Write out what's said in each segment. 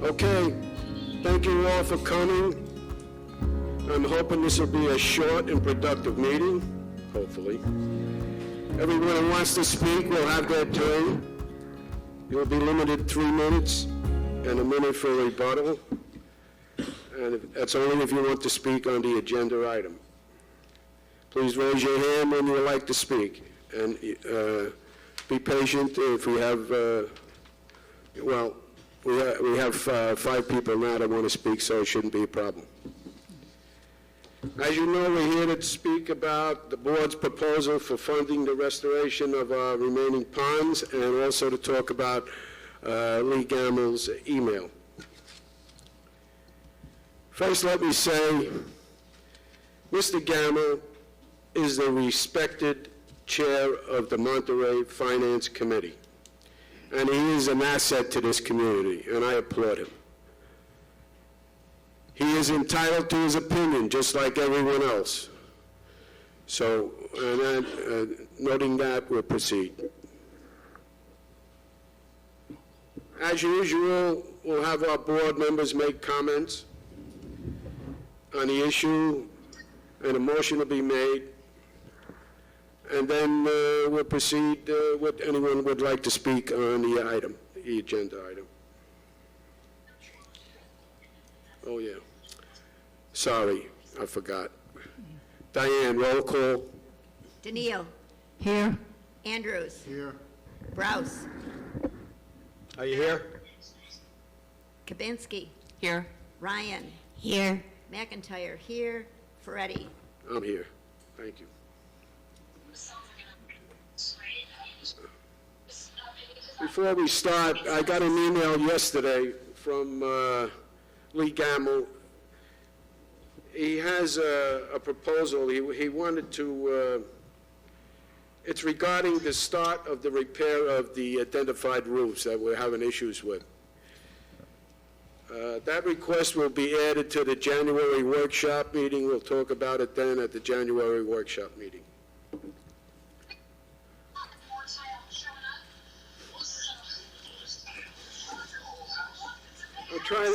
Okay, thank you all for coming. I'm hoping this will be a short and productive meeting, hopefully. Everyone who wants to speak will have their turn. You'll be limited 3 minutes and a minute for rebuttal. And that's only if you want to speak on the agenda item. Please raise your hand when you'd like to speak. And be patient if we have, we have 5 people now that want to speak, so it shouldn't be a problem. As you know, we're here to speak about the board's proposal for funding the restoration of our remaining ponds, and also to talk about Lee Gamel's email. First, let me say, Mr. Gamel is the respected chair of the Monterey Finance Committee, and he is an asset to this community, and I applaud him. He is entitled to his opinion, just like everyone else. So, noting that, we'll proceed. As usual, we'll have our board members make comments on the issue, and a motion will be made. And then we'll proceed with anyone would like to speak on the item, the agenda item. Oh, yeah. Sorry, I forgot. Diane, roll call. Daniil. Here. Andrews. Here. Brous. Are you here? Kabinski. Here. Ryan. Here. McIntyre here. Ferretti. I'm here. Thank you. Before we start, I got an email yesterday from Lee Gamel. He has a proposal. He wanted to, it's regarding the start of the repair of the identified roofs that we're having issues with. That request will be added to the January workshop meeting. We'll talk about it then at the January workshop meeting.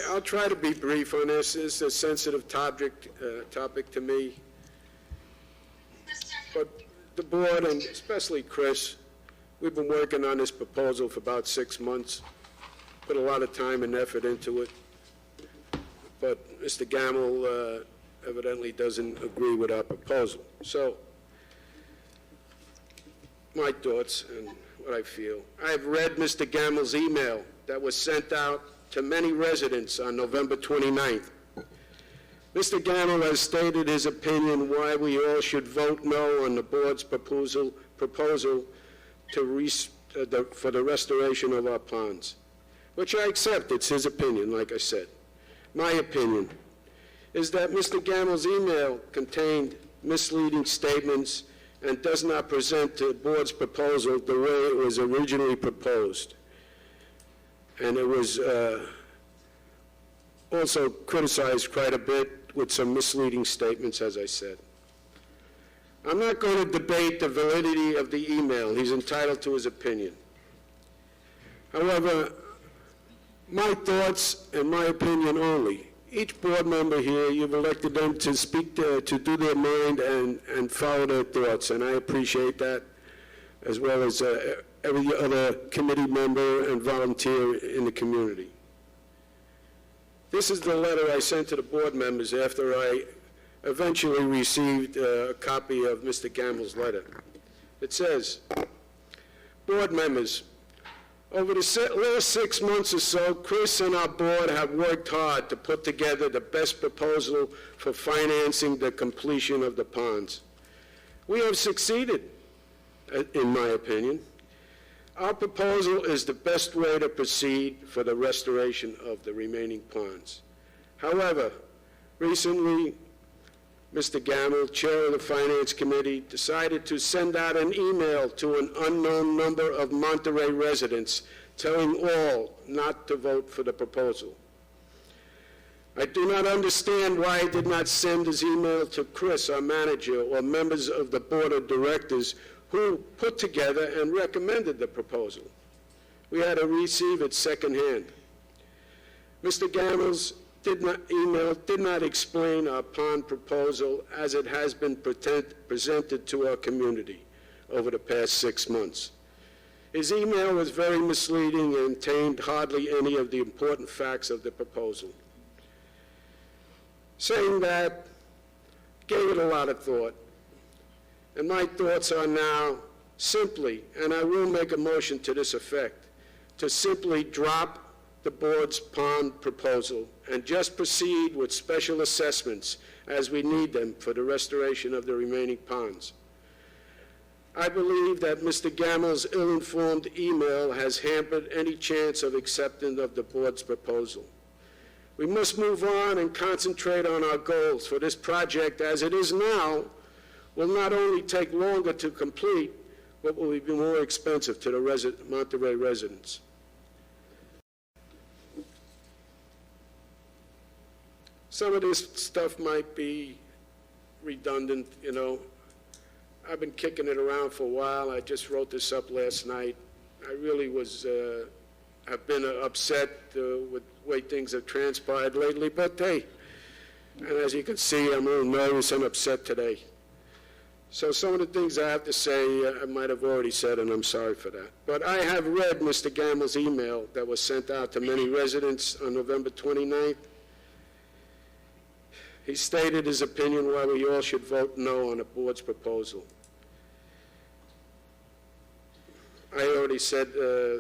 I'll try to be brief on this. It's a sensitive topic to me. But the board, and especially Chris, we've been working on this proposal for about 6 months. Put a lot of time and effort into it. But Mr. Gamel evidently doesn't agree with our proposal. So, my thoughts and what I feel. I have read Mr. Gamel's email that was sent out to many residents on November 29th. Mr. Gamel has stated his opinion why we all should vote no on the board's proposal to for the restoration of our ponds, which I accept. It's his opinion, like I said. My opinion is that Mr. Gamel's email contained misleading statements and does not present the board's proposal the way it was originally proposed. And it was also criticized quite a bit with some misleading statements, as I said. I'm not going to debate the validity of the email. He's entitled to his opinion. However, my thoughts and my opinion only. Each board member here, you've elected them to speak, to do their mind and follow their thoughts, and I appreciate that, as well as every other committee member and volunteer in the community. This is the letter I sent to the board members after I eventually received a copy of Mr. Gamel's letter. It says, board members, over the last 6 months or so, Chris and our board have worked hard to put together the best proposal for financing the completion of the ponds. We have succeeded, in my opinion. Our proposal is the best way to proceed for the restoration of the remaining ponds. However, recently, Mr. Gamel, chair of the Finance Committee, decided to send out an email to an unknown number of Monterey residents telling all not to vote for the proposal. I do not understand why he did not send his email to Chris, our manager, or members of the board of directors who put together and recommended the proposal. We had to receive it secondhand. Mr. Gammel's email did not explain our pond proposal as it has been presented to our community over the past 6 months. His email was very misleading and contained hardly any of the important facts of the proposal. Saying that, gave it a lot of thought. And my thoughts are now simply, and I will make a motion to this effect, to simply drop the board's pond proposal and just proceed with special assessments as we need them for the restoration of the remaining ponds. I believe that Mr. Gammel's ill-informed email has hampered any chance of acceptance of the board's proposal. We must move on and concentrate on our goals, for this project, as it is now, will not only take longer to complete, but will be more expensive to the Monterey residents. Some of this stuff might be redundant, you know. I've been kicking it around for a while. I just wrote this up last night. I really have been upset with the way things have transpired lately, but hey, and as you can see, I'm a little nervous and upset today. So some of the things I have to say, I might have already said, and I'm sorry for that. But I have read Mr. Gammel's email that was sent out to many residents on November 29th. He stated his opinion why we all should vote no on the board's proposal. I already said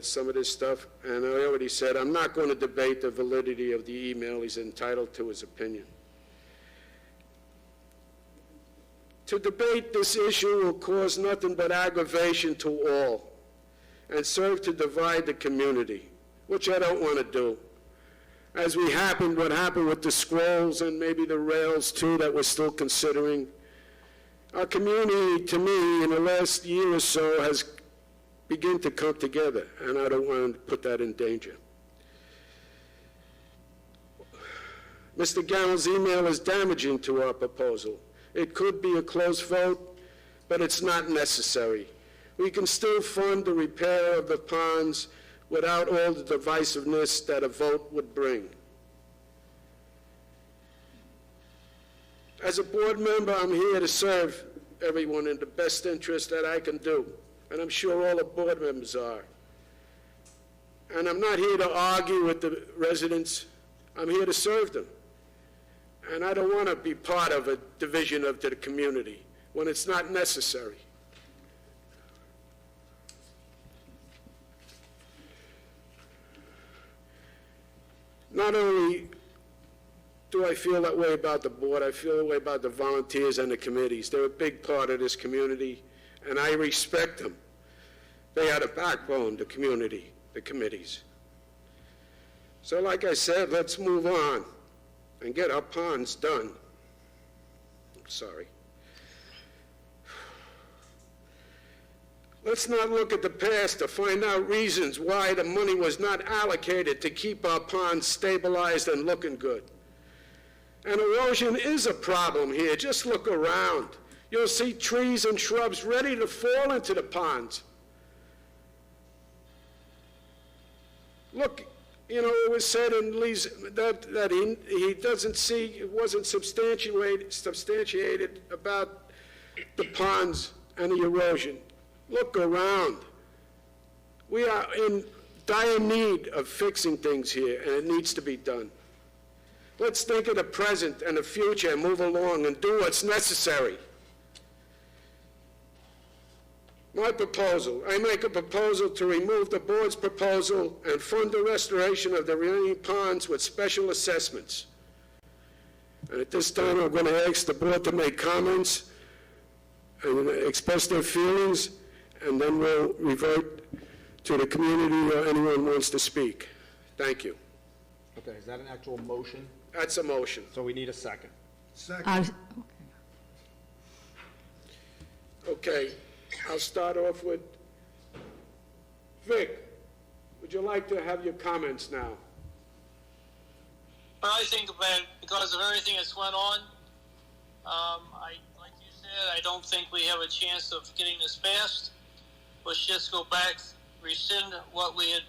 some of this stuff, and I already said I'm not going to debate the validity of the email. He's entitled to his opinion. To debate this issue will cause nothing but aggravation to all and serve to divide the community, which I don't want to do. As what happened with the scrolls and maybe the rails too that we're still considering. Our community, to me, in the last year or so has begun to come together, and I don't want to put that in danger. Mr. Gammel's email is damaging to our proposal. It could be a close vote, but it's not necessary. We can still fund the repair of the ponds without all the divisiveness that a vote would bring. As a board member, I'm here to serve everyone in the best interest that I can do, and I'm sure all the board members are. And I'm not here to argue with the residents. I'm here to serve them. And I don't want to be part of a division of the community when it's not necessary. Not only do I feel that way about the board, I feel that way about the volunteers and the committees. They're a big part of this community, and I respect them. They are the backbone, the community, the committees. So like I said, let's move on and get our ponds done. I'm sorry. Let's not look at the past to find out reasons why the money was not allocated to keep our ponds stabilized and looking good. And erosion is a problem here. Just look around. You'll see trees and shrubs ready to fall into the ponds. Look, you know, it was said in Lee's that he doesn't see, it wasn't substantiated about the ponds and the erosion. Look around. We are in dire need of fixing things here, and it needs to be done. Let's think of the present and the future and move along and do what's necessary. My proposal, I make a proposal to remove the board's proposal and fund the restoration of the remaining ponds with special assessments. And at this time, I'm going to ask the board to make comments and express their feelings, and then we'll revert to the community or anyone wants to speak. Thank you. Okay, is that an actual motion? That's a motion. So we need a second. Okay, I'll start off with Vic. Would you like to have your comments now? But I think that because of everything that's went on, like you said, I don't think we have a chance of getting this passed. Let's just go back, rescind what we had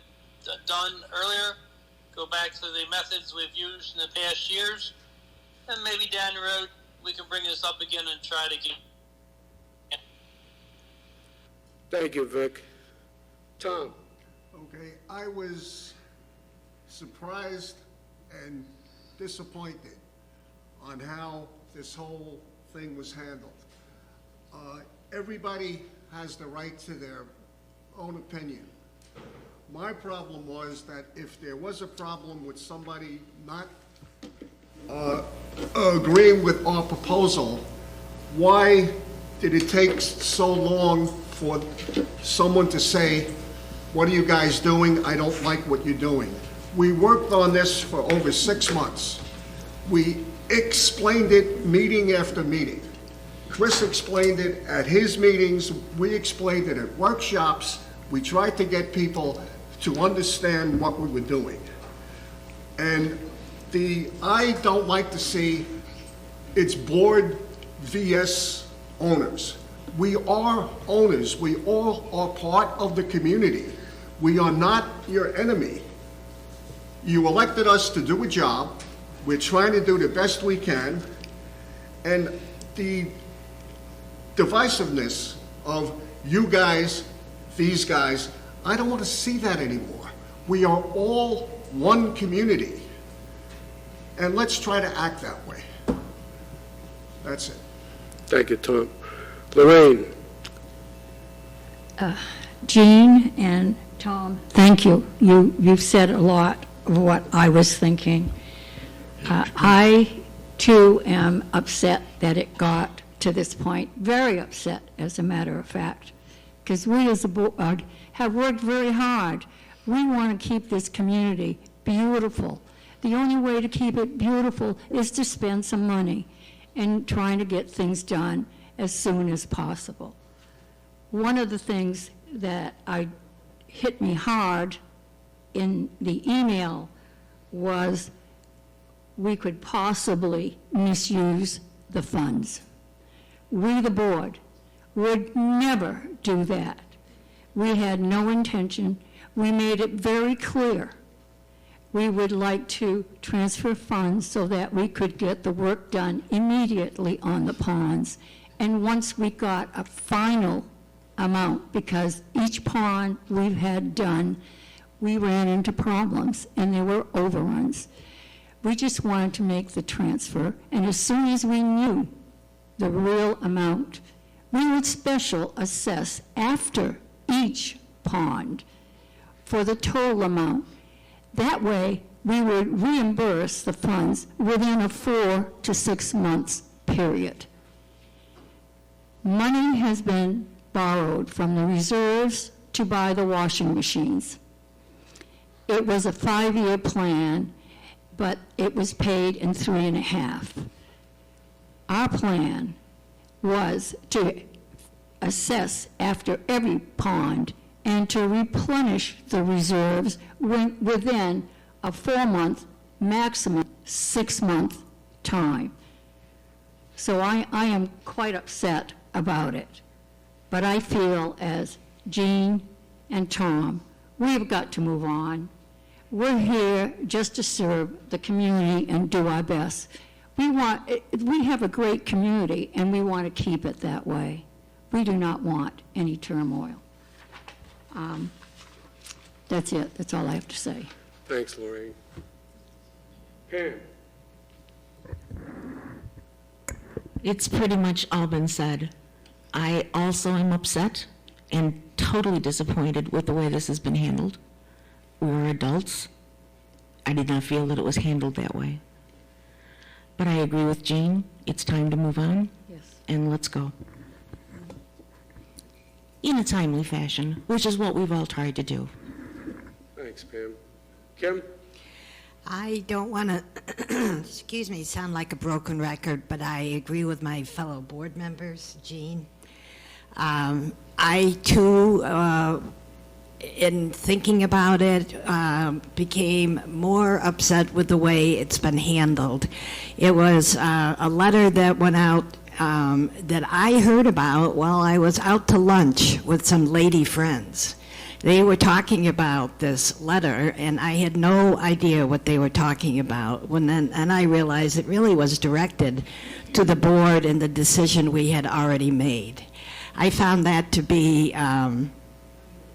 done earlier, go back to the methods we've used in the past years, and maybe down the road we can bring this up again and try it again. Thank you, Vic. Tom? Okay, I was surprised and disappointed on how this whole thing was handled. Everybody has the right to their own opinion. My problem was that if there was a problem with somebody not agreeing with our proposal, why did it take so long for someone to say, "What are you guys doing? I don't like what you're doing"? We worked on this for over 6 months. We explained it meeting after meeting. Chris explained it at his meetings. We explained it at workshops. We tried to get people to understand what we were doing. And I don't like to see it's board vs. owners. We are owners. We all are part of the community. We are not your enemy. You elected us to do a job. We're trying to do the best we can. And the divisiveness of you guys, these guys, I don't want to see that anymore. We are all one community. And let's try to act that way. That's it. Thank you, Tom. Lorraine? Jean and Tom, thank you. You've said a lot of what I was thinking. I, too, am upset that it got to this point, very upset, as a matter of fact, because we as a board have worked very hard. We want to keep this community beautiful. The only way to keep it beautiful is to spend some money and trying to get things done as soon as possible. One of the things that hit me hard in the email was we could possibly misuse the funds. We, the board, would never do that. We had no intention. We made it very clear. We would like to transfer funds so that we could get the work done immediately on the ponds. And once we got a final amount, because each pond we've had done, we ran into problems and there were overruns. We just wanted to make the transfer, and as soon as we knew the real amount, we would special assess after each pond for the total amount. That way, we would reimburse the funds within a 4 to 6 months period. Money has been borrowed from the reserves to buy the washing machines. It was a 5-year plan, but it was paid in 3.5. Our plan was to assess after every pond and to replenish the reserves within a 4-month, maximum 6-month time. So I am quite upset about it. But I feel, as Jean and Tom, we've got to move on. We're here just to serve the community and do our best. We have a great community, and we want to keep it that way. We do not want any turmoil. That's it. That's all I have to say. Thanks, Lorraine. Pam? It's pretty much all been said. I also am upset and totally disappointed with the way this has been handled. We are adults. I did not feel that it was handled that way. But I agree with Jean. It's time to move on. Yes. And let's go. In a timely fashion, which is what we've all tried to do. Thanks, Pam. Kim? I don't want to, excuse me, sound like a broken record, but I agree with my fellow board members, Jean. I, too, in thinking about it, became more upset with the way it's been handled. It was a letter that went out that I heard about while I was out to lunch with some lady friends, They were talking about this letter, and I had no idea what they were talking about. And I realized it really was directed to the board and the decision we had already made. I found that to be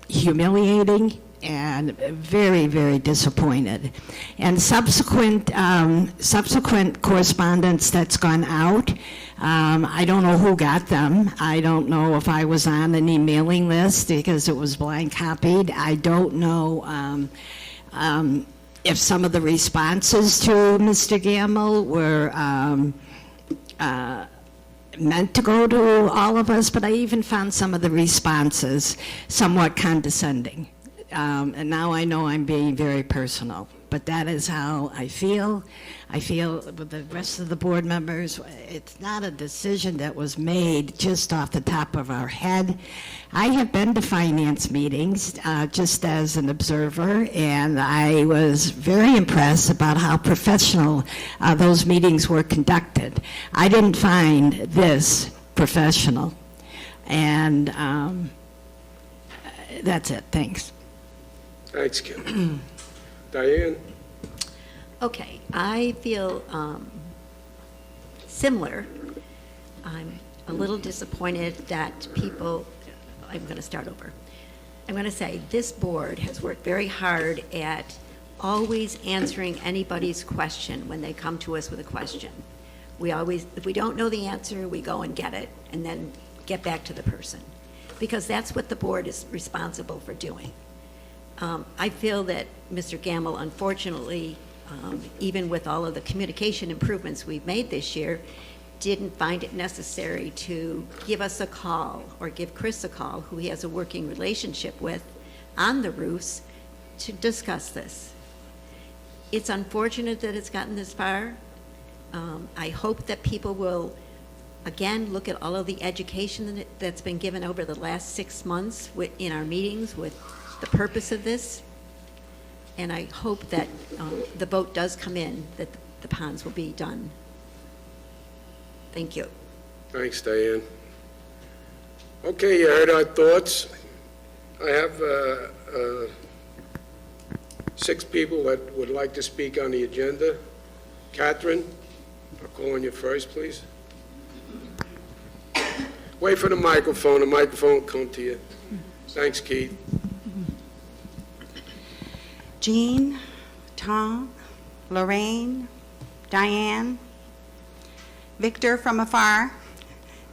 humiliating and very, very disappointed. And subsequent correspondence that's gone out, I don't know who got them. I don't know if I was on an emailing list because it was blind copied. I don't know if some of the responses to Mr. Gamble were meant to go to all of us, but I even found some of the responses somewhat condescending. And now I know I'm being very personal, but that is how I feel. I feel with the rest of the board members, it's not a decision that was made just off the top of our head. I have been to finance meetings just as an observer, and I was very impressed about how professional those meetings were conducted. I didn't find this professional, and that's it. Thanks. Thanks, Kim. Diane? Okay, I feel similar. I'm a little disappointed that people, I'm going to start over. I'm going to say this board has worked very hard at always answering anybody's question when they come to us with a question. We always, if we don't know the answer, we go and get it and then get back to the person, because that's what the board is responsible for doing. I feel that Mr. Gamble, unfortunately, even with all of the communication improvements we've made this year, didn't find it necessary to give us a call or give Chris a call, who he has a working relationship with, on the roofs to discuss this. It's unfortunate that it's gotten this far. I hope that people will, again, look at all of the education that's been given over the last 6 months in our meetings with the purpose of this, and I hope that the vote does come in, that the ponds will be done. Thank you. Thanks, Diane. Okay, you heard our thoughts. I have 6 people that would like to speak on the agenda. Catherine, I'll call on you first, please. Wait for the microphone will come to you. Thanks, Keith. Jean, Tom, Lorraine, Diane, Victor from afar,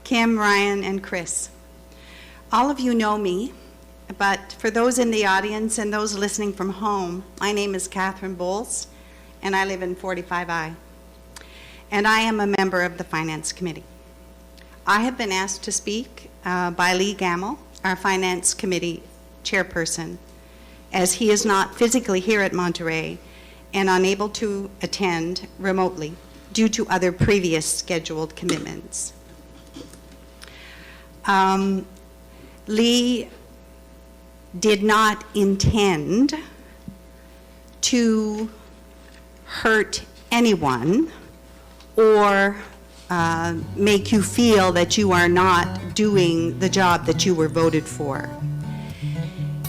Kim, Ryan, and Chris. All of you know me, but for those in the audience and those listening from home, my name is Catherine Bowles, and I live in 45I. And I am a member of the Finance Committee. I have been asked to speak by Lee Gamble, our Finance Committee chairperson, as he is not physically here at Monterey and unable to attend remotely due to other previous scheduled commitments. Lee did not intend to hurt anyone or make you feel that you are not doing the job that you were voted for.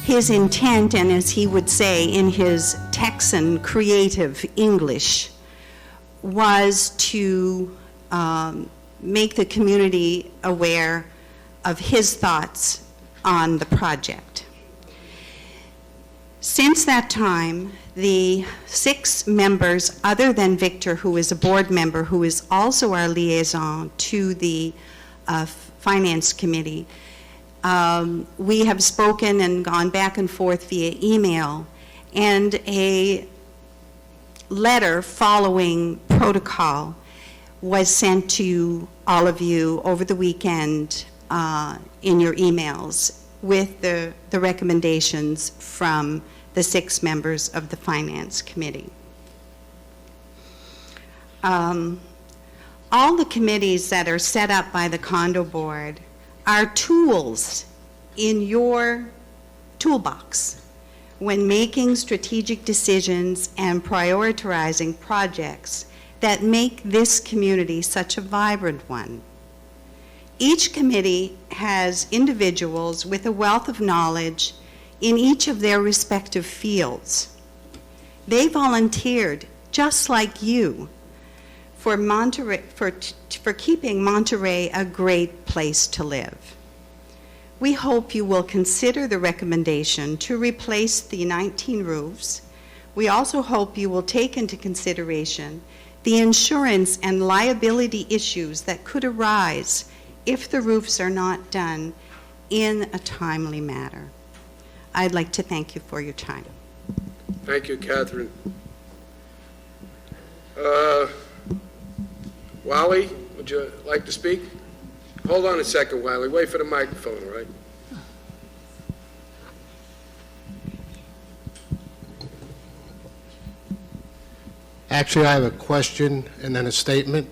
His intent, and as he would say in his Texan creative English, was to make the community aware of his thoughts on the project. Since that time, the 6 members, other than Victor, who is a board member, who is also our liaison to the Finance Committee, we have spoken and gone back and forth via email, and a letter following protocol was sent to all of you over the weekend in your emails with the recommendations from the 6 members of the Finance Committee. All the committees that are set up by the Condo Board are tools in your toolbox when making strategic decisions and prioritizing projects that make this community such a vibrant one. Each committee has individuals with a wealth of knowledge in each of their respective fields. They volunteered, just like you, for keeping Monterey a great place to live. We hope you will consider the recommendation to replace the 19 roofs. We also hope you will take into consideration the insurance and liability issues that could arise if the roofs are not done in a timely manner. I'd like to thank you for your time. Thank you, Catherine. Wally, would you like to speak? Hold on a second, Wally. Wait for the microphone, all right? Actually, I have a question and then a statement.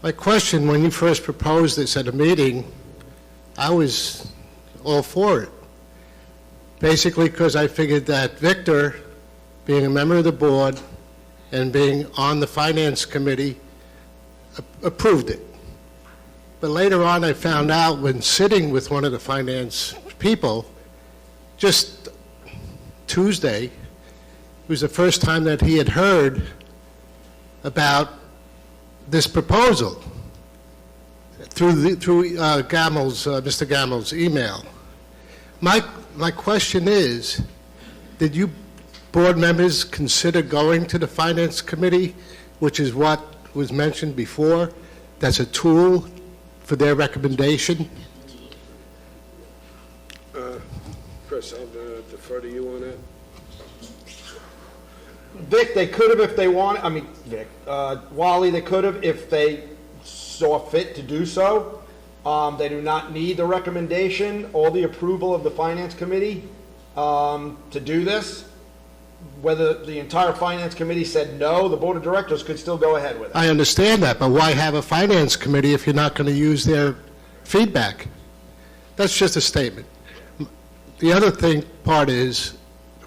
My question, when you first proposed this at a meeting, I was all for it. Basically because I figured that Victor, being a member of the board and being on the finance committee, approved it. But later on, I found out when sitting with one of the finance people, just Tuesday, it was the first time that he had heard about this proposal through Mr. Gamel's email. My question is, did you board members consider going to the finance committee, which is what was mentioned before, that's a tool for their recommendation? Chris, I'll defer to you on that. Vic, they could have if they wanted, Wally, they could have if they saw fit to do so. They do not need the recommendation or the approval of the finance committee to do this. Whether the entire finance committee said no, the board of directors could still go ahead with it. I understand that, but why have a finance committee if you're not going to use their feedback? That's just a statement. The other part is,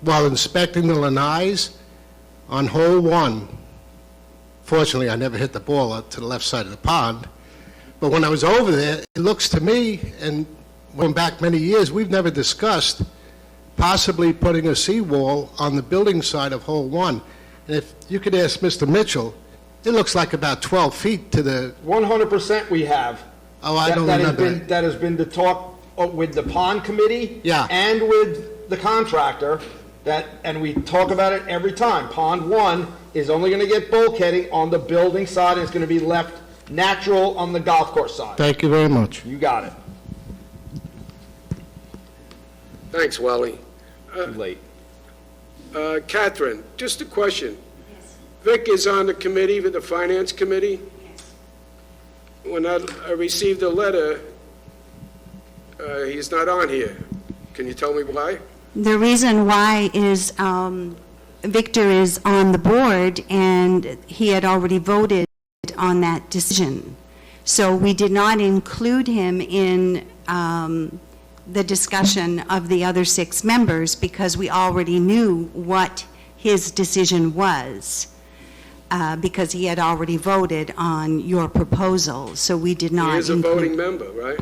while inspecting the lanais on hole 1, fortunately I never hit the ball up to the left side of the pond, but when I was over there, it looks to me, and going back many years, we've never discussed possibly putting a seawall on the building side of hole 1. And if you could ask Mr. Mitchell, it looks like about 12 feet to the... 100% we have. Oh, I don't remember. That has been the talk with the pond committee. Yeah. And with the contractor, and we talk about it every time. Pond 1 is only going to get bulkheading on the building side, and it's going to be left natural on the golf course side. Thank you very much. You got it. Thanks, Wally. Too late. Catherine, just a question. Yes. Vic is on the committee, with the finance committee. Yes. When I received a letter, he's not on here. Can you tell me why? The reason why is Victor is on the board, and he had already voted on that decision. So we did not include him in the discussion of the other 6 members because we already knew what his decision was, because he had already voted on your proposal. So we did not. He is a voting member, right?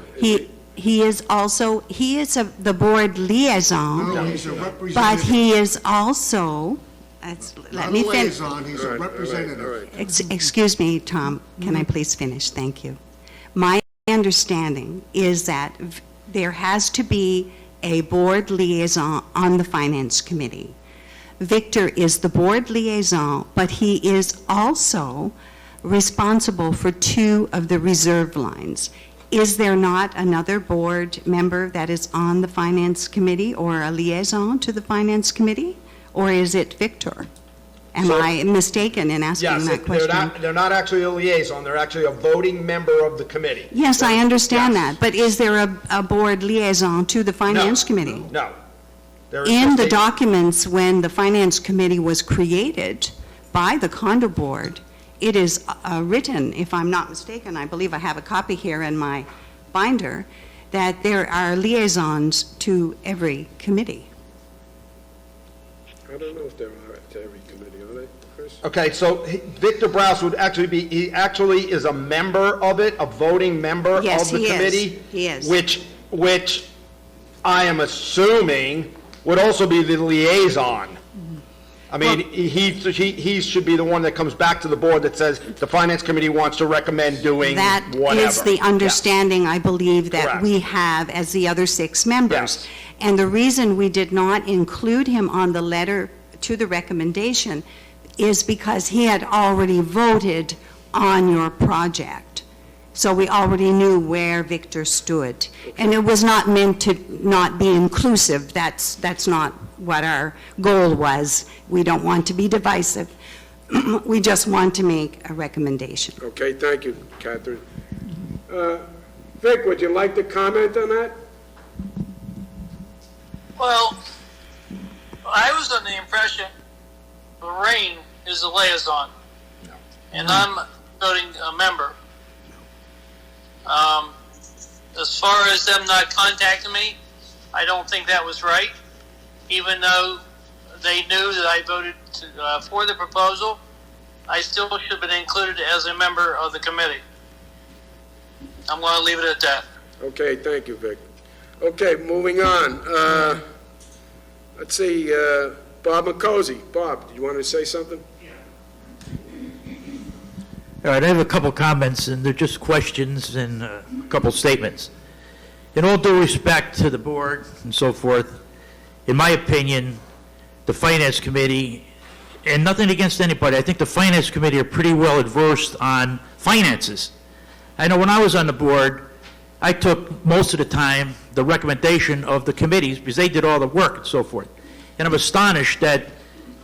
He is also, the board liaison. No, he's a representative. But he is also, let me finish. Not a liaison, he's a representative. Excuse me, Tom, can I please finish? Thank you. My understanding is that there has to be a board liaison on the finance committee. Victor is the board liaison, but he is also responsible for 2 of the reserve lines. Is there not another board member that is on the finance committee or a liaison to the finance committee? Or is it Victor? Am I mistaken in asking that question? Yes, they're not actually a liaison, they're actually a voting member of the committee. Yes, I understand that, but is there a board liaison to the finance committee? No. In the documents, when the finance committee was created by the condo board, it is written, if I'm not mistaken, I believe I have a copy here in my binder, that there are liaisons to every committee. I don't know if there are to every committee, are they, Chris? Okay, so Victor Browse would actually be, he actually is a member of it, a voting member of the committee. He is. Which I am assuming, would also be the liaison. I mean, he should be the one that comes back to the board that says, the finance committee wants to recommend doing whatever. That is the Yeah. understanding, I believe, that Correct. we have as the other 6 members. Yes. And the reason we did not include him on the letter to the recommendation is because he had already voted on your project. So we already knew where Victor stood. And it was not meant to not be inclusive. That's not what our goal was. We don't want to be divisive. We just want to make a recommendation. Okay, thank you, Catherine. Vic, would you like to comment on that? Well, I was under the impression Lorraine is the liaison, and I'm voting a member. As far as them not contacting me, I don't think that was right. Even though they knew that I voted for the proposal, I still should have been included as a member of the committee. I'm going to leave it at that. Okay, thank you, Vic. Okay, moving on. Let's see, Bob McCosey. Bob, do you want to say something? All right, I have a couple comments, and they're just questions and a couple statements. In all due respect to the board and so forth, in my opinion, the Finance Committee, and nothing against anybody, I think the Finance Committee are pretty well adversed on finances. I know when I was on the board, I took most of the time the recommendation of the committees because they did all the work and so forth. And I'm astonished that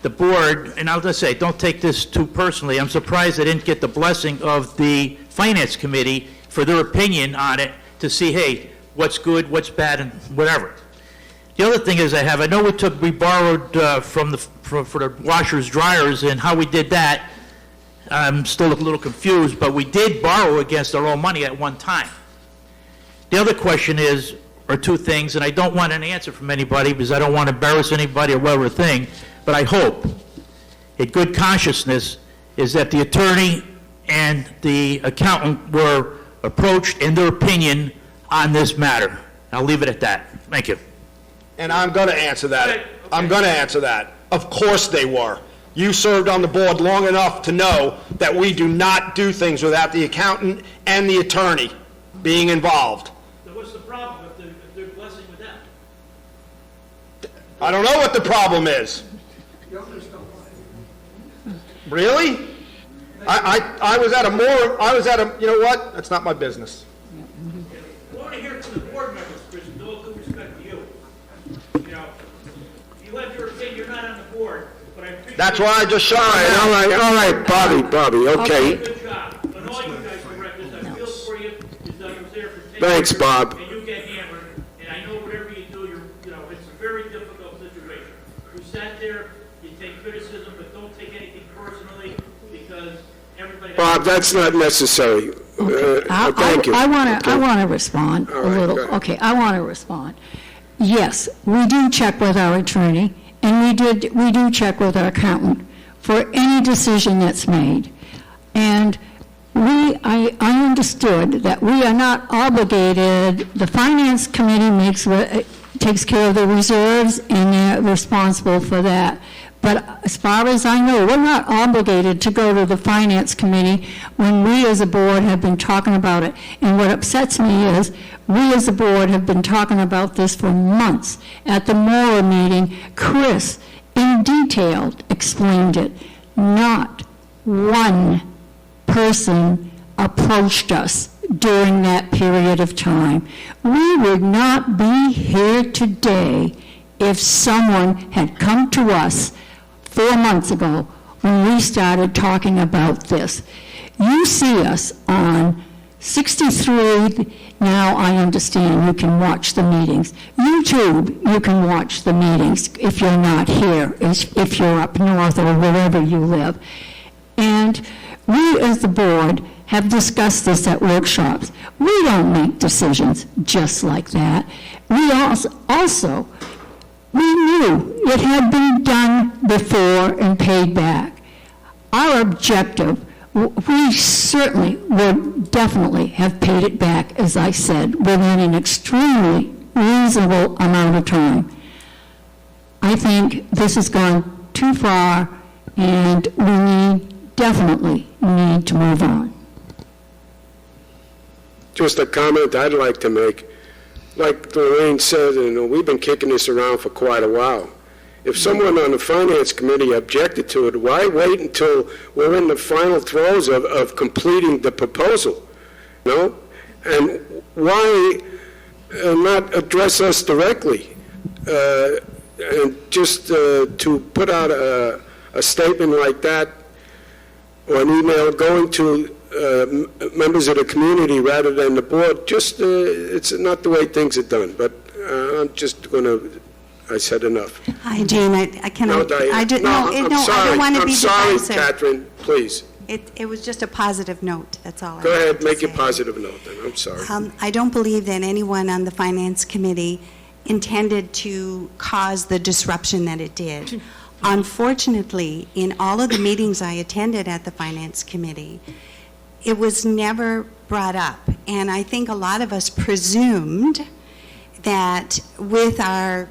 the board, and I'll just say, don't take this too personally, I'm surprised they didn't get the blessing of the Finance Committee for their opinion on it to see, hey, what's good, what's bad, and whatever. The other thing is I know we borrowed for the washers, dryers, and how we did that, I'm still a little confused, but we did borrow against our own money at one time. The other question are two things, and I don't want an answer from anybody because I don't want to embarrass anybody or whatever thing, but I hope, in good consciousness, is that the attorney and the accountant were approached in their opinion on this matter. I'll leave it at that. Thank you. And I'm going to answer that. Okay. I'm going to answer that. Of course they were. You served on the board long enough to know that we do not do things without the accountant and the attorney being involved. So what's the problem if they're blessing with that? I don't know what the problem is. Really? I was at a, you know what? That's not my business. I want to hear it from the board members, Chris, with all due respect to you. You know, you have your opinion, you're not on the board, but I appreciate... That's why I just shut All right, Bobby, okay. Good job. But all you guys are records, I feel for you, is I was there for 10 Thanks, years, Bob. and you get hammered, and I know whatever you do, it's a very difficult situation. You sat there, you take criticism, but don't take anything personally, because everybody... Bob, that's not necessary. Thank you. I want to respond All a right, little. go ahead. Okay, I want to respond. Yes, we do check with our attorney, and we do check with our accountant for any decision that's made. And I understood that we are not obligated, the Finance Committee takes care of the reserves, and they're responsible for that. But as far as I know, we're not obligated to go to the Finance Committee when we as a board have been talking about it. And what upsets me is, we as a board have been talking about this for months. At the Mora meeting, Chris, in detail, explained it. Not one person approached us during that period of time. We would not be here today if someone had come to us 4 months ago when we started talking about this. You see us on 63, now I understand you can watch the meetings. YouTube, you can watch the meetings if you're not here, if you're up north or wherever you live. And we as the board have discussed this at workshops. We don't make decisions just like that. We also we knew it had been done before and paid back. Our objective, we certainly would definitely have paid it back, as I said, within an extremely reasonable amount of time. I think this has gone too far, and we definitely need to move on. Just a comment I'd like to make. Like Lorraine said, we've been kicking this around for quite a while. If someone on the Finance Committee objected to it, why wait until we're in the final throes of completing the proposal? And why not address us directly? And just to put out a statement like that, or an email going to members of the community rather than the board, it's not the way things are done. But I'm just going to, I said enough. Hi, Jean, I cannot. No, Diane. I I'm don't sorry. want to I'm be sorry, defensive. Catherine, please. It was just a positive note, that's all I Go wanted ahead, to make your say. positive note then. I'm sorry. I don't believe that anyone on the Finance Committee intended to cause the disruption that it did. Unfortunately, in all of the meetings I attended at the Finance Committee, it was never brought up. And I think a lot of us presumed that with a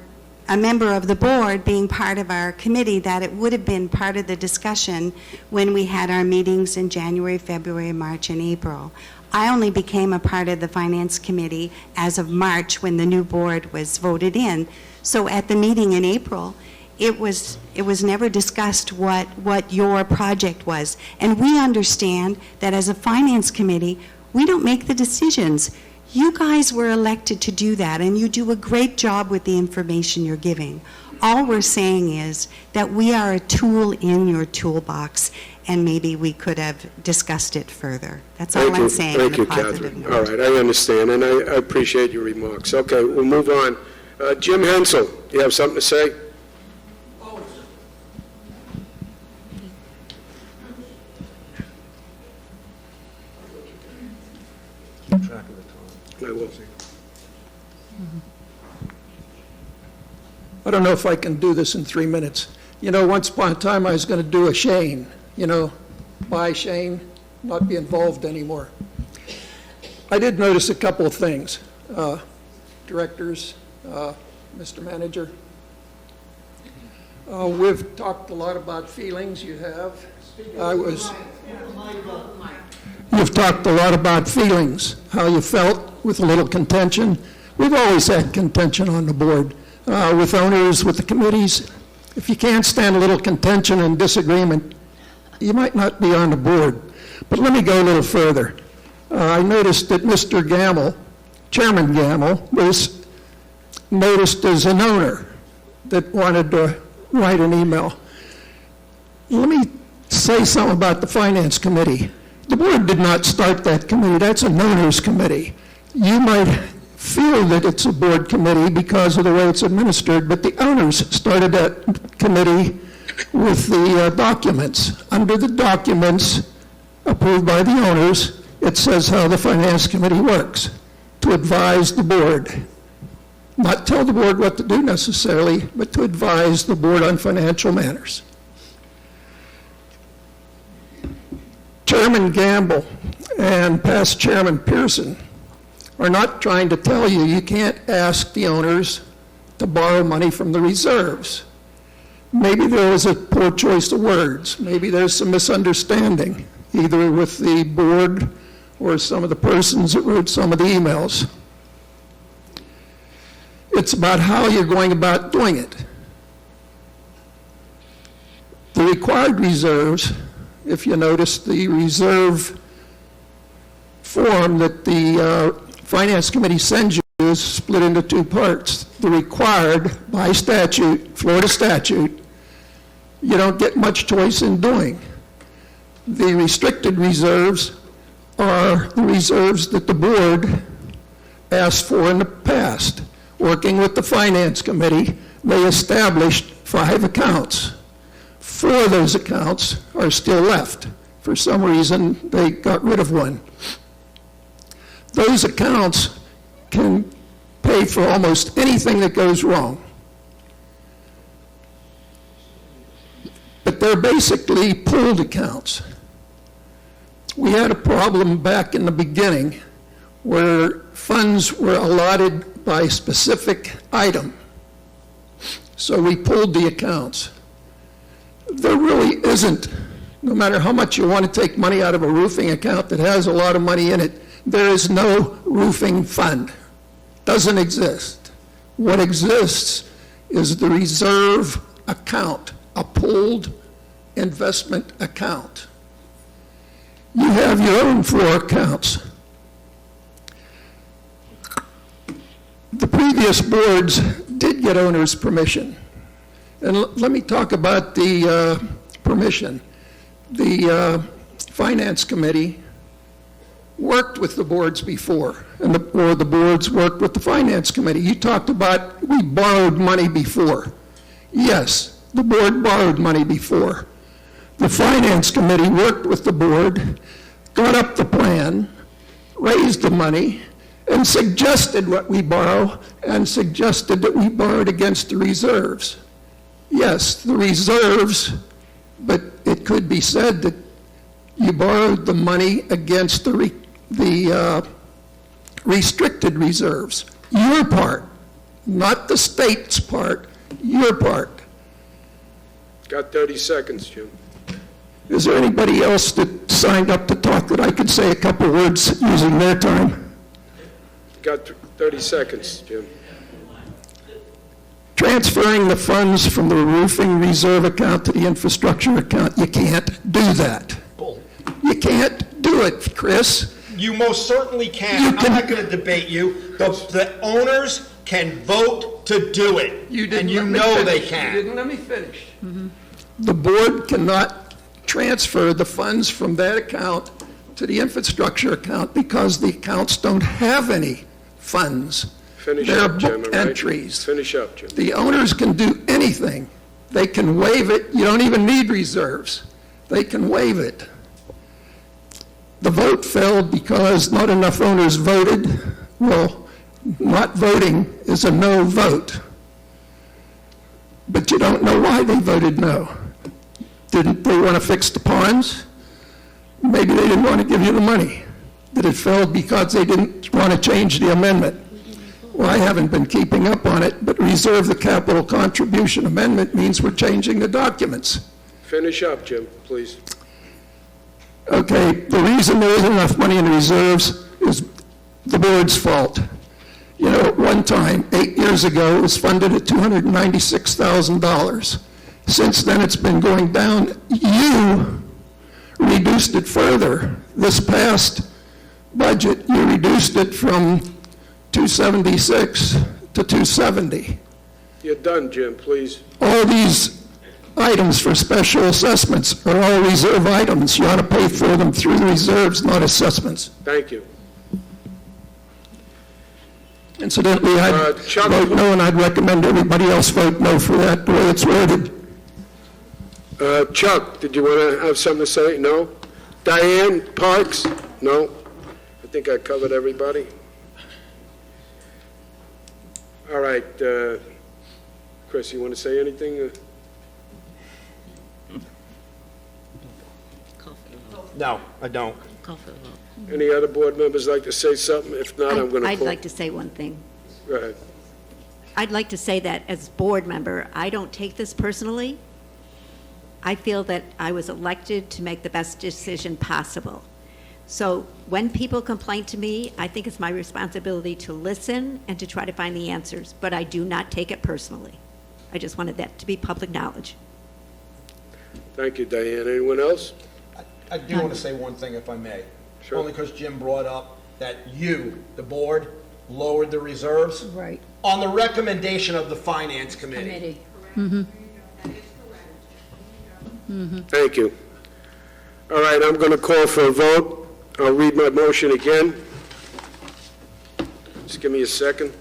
member of the board being part of our committee, that it would have been part of the discussion when we had our meetings in January, February, March, and April. I only became a part of the Finance Committee as of March when the new board was voted in. So at the meeting in April, it was never discussed what your project was. And we understand that as a Finance Committee, we don't make the decisions. You guys were elected to do that, and you do a great job with the information you're giving. All we're saying is that we are a tool in your toolbox, and maybe we could have discussed it further. That's all I'm saying. Thank you, in a positive Catherine. note. All right, I understand, and I appreciate your remarks. Okay, we'll move on. Jim Hensel, you have something to say? I will. I don't know if I can do this in 3 minutes. Once upon a time, I was going to do a Shane, buy Shane, not be involved anymore. I did notice a couple of things. Directors, Mr. Manager, we've talked a lot about feelings, you have. You've talked a lot about feelings, how you felt with a little contention. We've always had contention on the board, with owners, with the committees. If you can't stand a little contention and disagreement, you might not be on the board. But let me go a little further. I noticed that Mr. Gamble, Chairman Gamble, was noticed as an owner that wanted to write an email. Let me say something about the Finance Committee. The board did not start that committee. That's an owner's committee. You might feel that it's a board committee because of the way it's administered, but the owners started that committee with the documents. Under the documents approved by the owners, it says how the Finance Committee works, to advise the board. Not tell the board what to do necessarily, but to advise the board on financial matters. Chairman Gamble and past Chairman Pearson are not trying to tell you you can't ask the owners to borrow money from the reserves. Maybe there was a poor choice of words. Maybe there's some misunderstanding, either with the board or some of the persons that wrote some of the emails. It's about how you're going about doing it. The required reserves, if you notice the reserve form that the Finance Committee sends you, is split into two parts. The required by statute, Florida statute, you don't get much choice in doing. The restricted reserves are the reserves that the board asked for in the past. Working with the Finance Committee, they established 5 accounts. 4 of those accounts are still left. For some reason, they got rid of one. Those accounts can pay for almost anything that goes wrong. But they're basically pooled accounts. We had a problem back in the beginning where funds were allotted by specific item. So we pulled the accounts. There really isn't, no matter how much you want to take money out of a roofing account that has a lot of money in it, there is no roofing fund. Doesn't exist. What exists is the reserve account, a pooled investment account. You have your own 4 accounts. The previous boards did get owner's permission. And let me talk about the permission. The Finance Committee worked with the boards before, or the boards worked with the Finance Committee. You talked about we borrowed money before. Yes, the board borrowed money before. The Finance Committee worked with the board, got up the plan, raised the money, and suggested what we borrow, and suggested that we borrowed against the reserves. Yes, the reserves, but it could be said that you borrowed the money against the restricted reserves. Your part, not the state's part, your part. Got 30 seconds, Jim. Is there anybody else that signed up to talk that I could say a couple words using their time? Got 30 seconds, Jim. Transferring the funds from the roofing reserve account to the infrastructure account, you can't do that. You can't do it, Chris. You most certainly can. I'm not going to debate you. The owners can vote to do it. And you know they can. You didn't let me finish. The board cannot transfer the funds from that account to the infrastructure account because the accounts don't have any funds. Finish They're up, Jim, book all right? entries. Finish up, Jim. The owners can do anything. They can waive it. You don't even need reserves. They can waive it. The vote failed because not enough owners voted. Well, not voting is a no vote. But you don't know why they voted no. Didn't they want to fix the ponds? Maybe they didn't want to give you the money. Did it fail because they didn't want to change the amendment? Well, I haven't been keeping up on it, but reserve the capital contribution amendment means we're changing the documents. Finish up, Jim, please. Okay, the reason there isn't enough money in the reserves is the board's fault. You know, at one time, 8 years ago, it was funded at $296,000. Since then, it's been going down. You reduced it further. This past budget, you reduced it from 276 to 270. You're done, Jim, please. All these items for special assessments are all reserve items. You ought to pay for them through the reserves, not assessments. Thank you. Incidentally, I'd Chuck- vote no, and I'd recommend everybody else vote no for that, the way it's worded. Chuck, did you want to have something to say? No? Diane Parks? No? I think I covered everybody. All right, Chris, you want to say anything? No, I don't. Any other board members like to say something? If not, I'm going to I'd call. like to say one thing. Go ahead. I'd like to say that as board member, I don't take this personally. I feel that I was elected to make the best decision possible. So when people complain to me, I think it's my responsibility to listen and to try to find the answers, but I do not take it personally. I just wanted that to be public knowledge. Thank you, Diane. Anyone else? I do want to say one thing, if I may. Sure. Only because Jim brought up that you, the board, lowered the reserves. Right. On the recommendation of the Finance Committee. Thank you. All right, I'm going to call for a vote. I'll read my motion again. Just give me a second.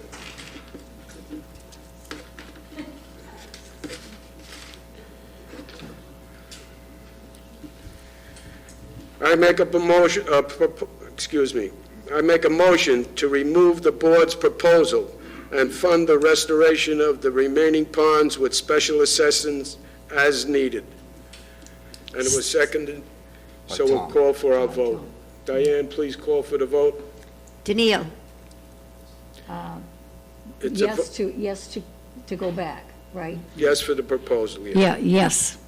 I make up a motion, I make a motion to remove the board's proposal and fund the restoration of the remaining ponds with special assessments as needed. And it was seconded, so we'll Tom. call for our vote. Diane, please call for the vote. Daniil, It's a yes to go back, right? yes for the proposal, yeah. Yeah, yes.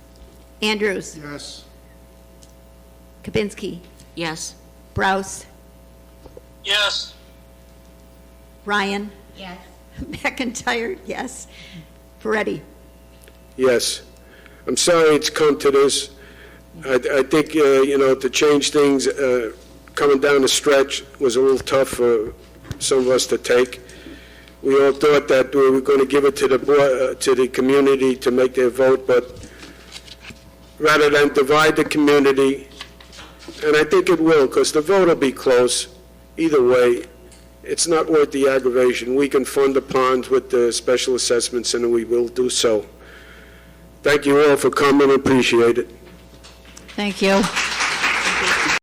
Andrews, Yes. Kabinski, Yes. Brous, Yes. Ryan, Yes. McIntyre, yes. Peretti, Yes. I'm sorry it's come to this. I think, to change things, coming down the stretch was a little tough for some of us to take. We all thought that we were going to give it to the community to make their vote, but rather than divide the community, and I think it will, because the vote will be close either way, it's not worth the aggravation. We can fund the ponds with the special assessments, and we will do so. Thank you all for coming, appreciate it. Thank you.